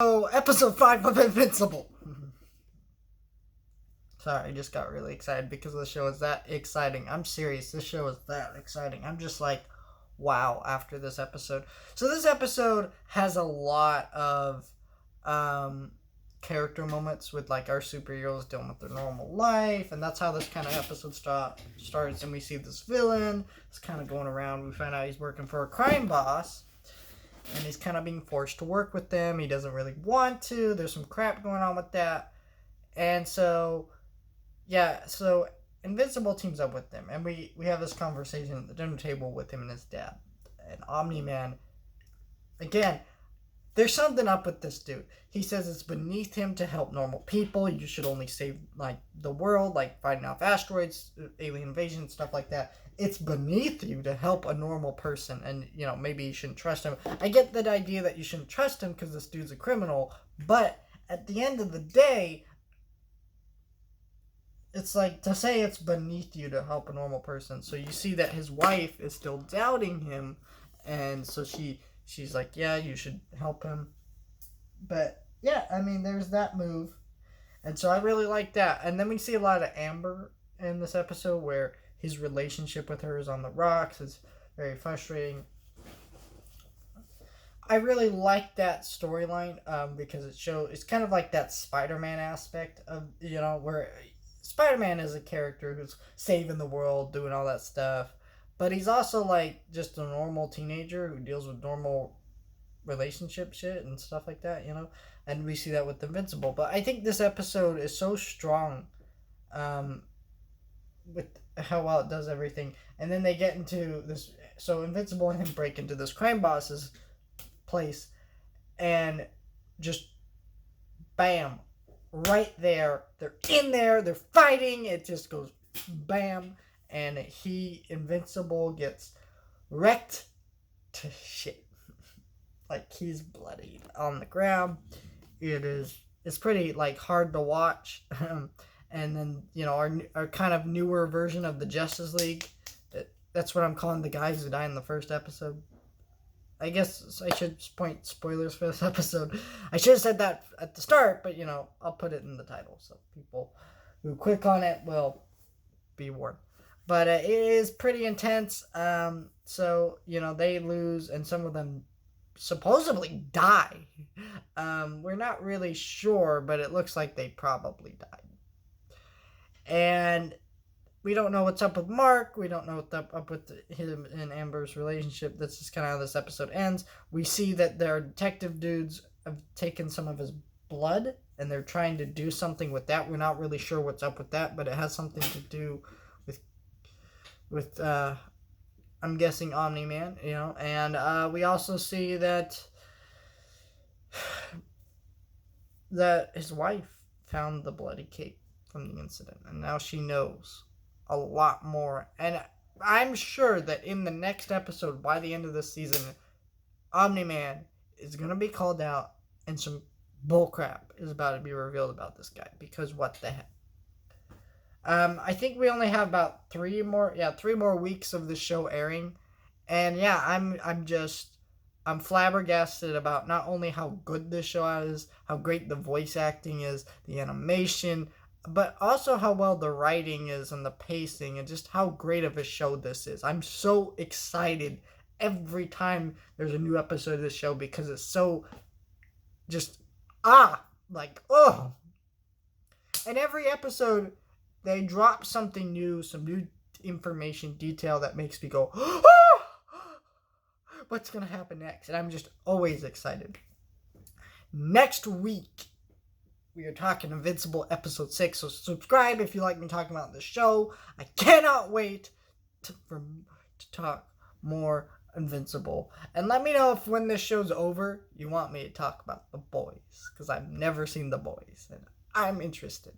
Oh, episode 5 of Invincible. Sorry, I just got really excited because the show is that exciting. I'm serious. This show is that exciting. I'm just like, wow, after this episode. So this episode has a lot of um, character moments with like our superheroes dealing with their normal life, and that's how this kind of episode starts. And we see this villain. It's kind of going around. We find out he's working for a crime boss. And he's kind of being forced to work with them. He doesn't really want to. There's some crap going on with that. And so, yeah, so Invincible teams up with them. And we have this conversation at the dinner table with him and his dad. And Omni-Man, again, there's something up with this dude. He says it's beneath him to help normal people. You should only save, like, the world, like fighting off asteroids, alien invasion, stuff like that. It's beneath you to help a normal person, and, you know, maybe you shouldn't trust him. I get that idea that you shouldn't trust him because this dude's a criminal, but at the end of the day, it's like to say it's beneath you to help a normal person. So you see that his wife is still doubting him, and so she's like, yeah, you should help him. But yeah, I mean, there's that move, and so I really like that. And then we see a lot of Amber in this episode where his relationship with her is on the rocks. It's very frustrating. I really like that storyline because it's kind of like that Spider-Man aspect of, you know, where Spider-Man is a character who's saving the world, doing all that stuff, but he's also like just a normal teenager who deals with normal relationship shit and stuff like that, you know. And we see that with Invincible. But I think this episode is so strong, with how well it does everything. And then they get into this. So Invincible and him break into this crime boss's place, and just bam, right there. They're in there. They're fighting. It just goes bam, and Invincible gets wrecked to shit. Like, he's bloodied on the ground. It's pretty like hard to watch. And then, you know, our kind of newer version of the Justice League. That's what I'm calling the guys who die in the first episode. I guess I should point spoilers for this episode. I should have said that at the start, but, you know, I'll put it in the title so people who click on it will be warned. But it is pretty intense. So, you know, they lose, and some of them supposedly die. We're not really sure, but it looks like they probably died. And we don't know what's up with Mark. We don't know what's up with him and Amber's relationship. That's just kind of how this episode ends. We see that their detective dudes have taken some of his blood, and they're trying to do something with that. We're not really sure what's up with that, but it has something to do with I'm guessing Omni-Man, you know. And we also see that his wife found the bloody cape from the incident, and now she knows a lot more. And I'm sure that in the next episode, by the end of this season, Omni-Man is going to be called out, and some bullcrap is about to be revealed about this guy, because what the heck. I think we only have about 3 more weeks of the show airing, and yeah, I'm flabbergasted about not only how good this show is, how great the voice acting is, the animation, but also how well the writing is and the pacing, and just how great of a show this is. I'm so excited every time there's a new episode of this show because it's so just like, oh. And every episode they drop something new, some new information, detail that makes me go, oh! What's gonna happen next? And I'm just always excited. Next week we are talking Invincible episode 6, so subscribe if you like me talking about the show. I cannot wait to talk more Invincible. And let me know if when this show's over, you want me to talk about The Boys, because I've never seen The Boys, and I'm interested.